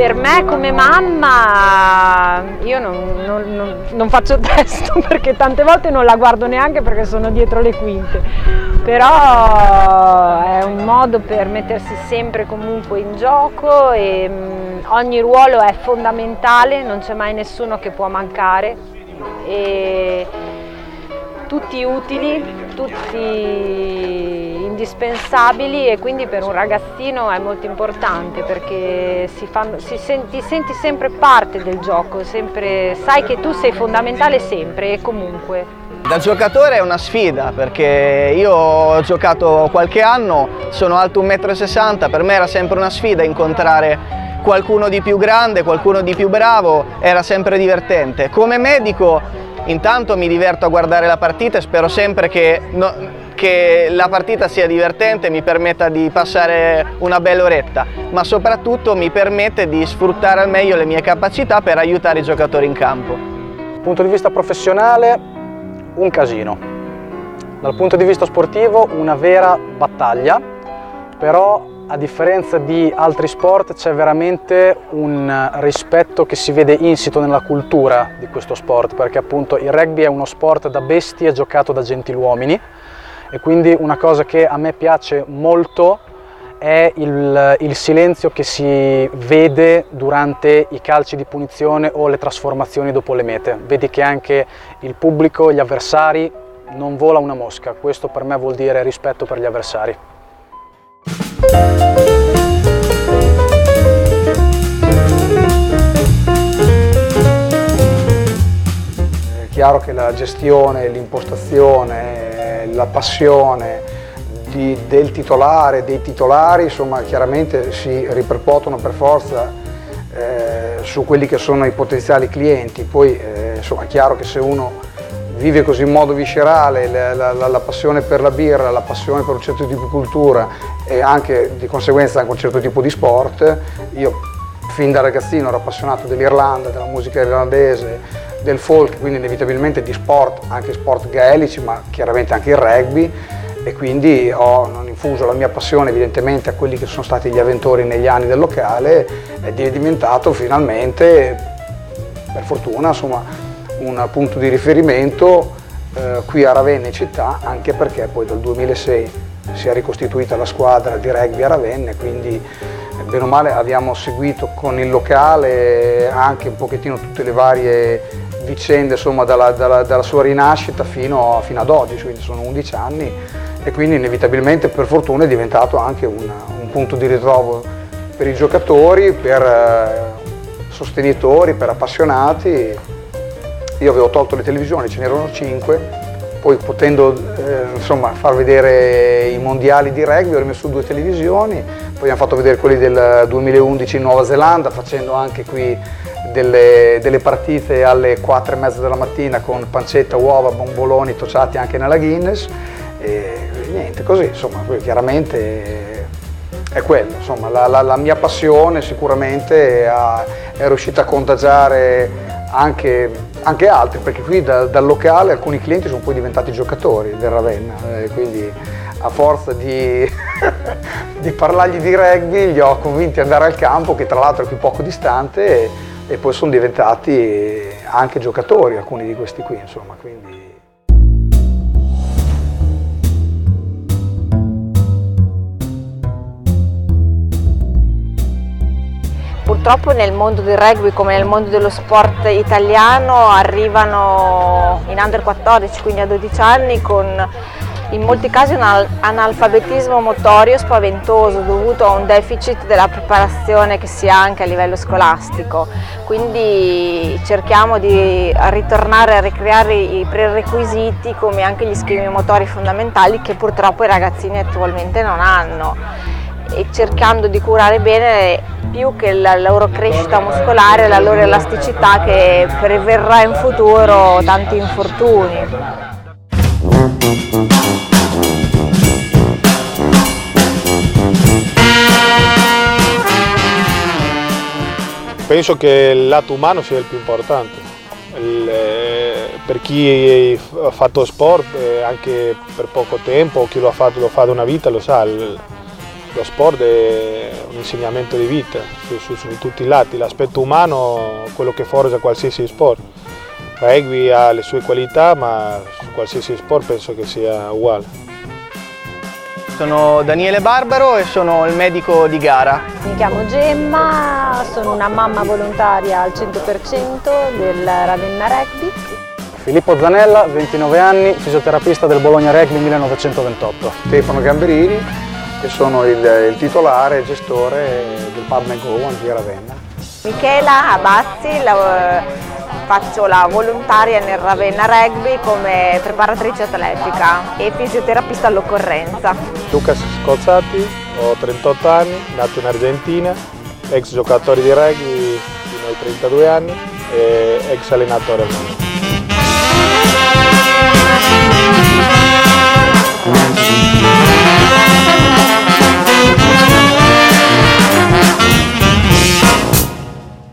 Per me come mamma io non faccio testo perché tante volte non la guardo neanche perché sono dietro le quinte, però è un modo per mettersi sempre comunque in gioco e ogni ruolo è fondamentale, non c'è mai nessuno che può mancare e tutti utili, tutti indispensabili e quindi per un ragazzino è molto importante perché ti senti sempre parte del gioco, sai che tu sei fondamentale sempre e comunque. Da giocatore è una sfida perché io ho giocato qualche anno, sono alto 1,60 m, per me era sempre una sfida incontrare qualcuno di più grande, qualcuno di più bravo, era sempre divertente. Come medico intanto mi diverto a guardare la partita e spero sempre che la partita sia divertente, mi permetta di passare una bella oretta, ma soprattutto mi permette di sfruttare al meglio le mie capacità per aiutare i giocatori in campo. Dal punto di vista professionale, un casino. Dal punto di vista sportivo, una vera battaglia, però a differenza di altri sport c'è veramente un rispetto che si vede insito nella cultura di questo sport, perché appunto il rugby è uno sport da bestie giocato da gentiluomini e quindi una cosa che a me piace molto è il silenzio che si vede durante i calci di punizione o le trasformazioni dopo le mete. Vedi che anche il pubblico, gli avversari, non vola una mosca. Questo per me vuol dire rispetto per gli avversari. È chiaro che la gestione, l'impostazione, la passione del titolare, dei titolari, insomma, chiaramente si ripercuotono per forza su quelli che sono i potenziali clienti. Poi insomma, è chiaro che se uno vive così in modo viscerale la passione per la birra, la passione per un certo tipo di cultura e anche di conseguenza anche un certo tipo di sport. Io fin da ragazzino ero appassionato dell'Irlanda, della musica irlandese, del folk, quindi inevitabilmente di sport, anche sport gaelici, ma chiaramente anche il rugby, e quindi ho infuso la mia passione evidentemente a quelli che sono stati gli avventori negli anni del locale ed è diventato finalmente, per fortuna, insomma, un punto di riferimento qui a Ravenna in città, anche perché poi dal 2006 si è ricostituita la squadra di rugby a Ravenna, quindi bene o male abbiamo seguito con il locale anche un pochettino tutte le varie vicende, insomma, dalla sua rinascita fino ad oggi, quindi sono 11 anni e quindi inevitabilmente per fortuna è diventato anche un punto di ritrovo per i giocatori, per sostenitori, per appassionati. Io avevo tolto le televisioni, ce n'erano 5, poi potendo insomma, far vedere i mondiali di rugby ho rimesso 2 televisioni, poi abbiamo fatto vedere quelli del 2011 in Nuova Zelanda, facendo anche qui delle partite alle 4:30 della mattina con pancetta, uova, bomboloni tociati anche nella Guinness e niente, così insomma, chiaramente è quello, insomma, la mia passione sicuramente è riuscita a contagiare anche altri, perché qui dal locale alcuni clienti sono poi diventati giocatori del Ravenna, quindi a forza di parlargli di rugby li ho convinti ad andare al campo, che tra l'altro è qui poco distante, e poi sono diventati anche giocatori alcuni di questi qui, insomma, quindi. Purtroppo nel mondo del rugby come nel mondo dello sport italiano arrivano in under 14, quindi a 12 anni, con in molti casi un analfabetismo motorio spaventoso dovuto a un deficit della preparazione che si ha anche a livello scolastico. Quindi cerchiamo di ritornare a ricreare i prerequisiti come anche gli schemi motori fondamentali che purtroppo i ragazzini attualmente non hanno, e cercando di curare bene più che la loro crescita muscolare, la loro elasticità, che preverrà in futuro tanti infortuni. Penso che il lato umano sia il più importante. Per chi ha fatto sport anche per poco tempo, o chi lo fa da una vita, lo sa, lo sport è un insegnamento di vita su tutti i lati, l'aspetto umano è quello che forgia qualsiasi sport. Rugby ha le sue qualità, ma su qualsiasi sport penso che sia uguale. Sono Daniele Barbaro e sono il medico di gara. Mi chiamo Gemma, sono una mamma volontaria al 100% del Ravenna Rugby. Filippo Zanella, 29 anni, fisioterapista del Bologna Rugby 1928. Stefano Gamberini, che sono il titolare e gestore del Pub & Go di Ravenna. Michela Abazzi, faccio la volontaria nel Ravenna Rugby come preparatrice atletica e fisioterapista all'occorrenza. Lucas Scozzati, ho 38 anni, nato in Argentina, ex giocatore di rugby fino ai 32 anni e ex allenatore al mondo.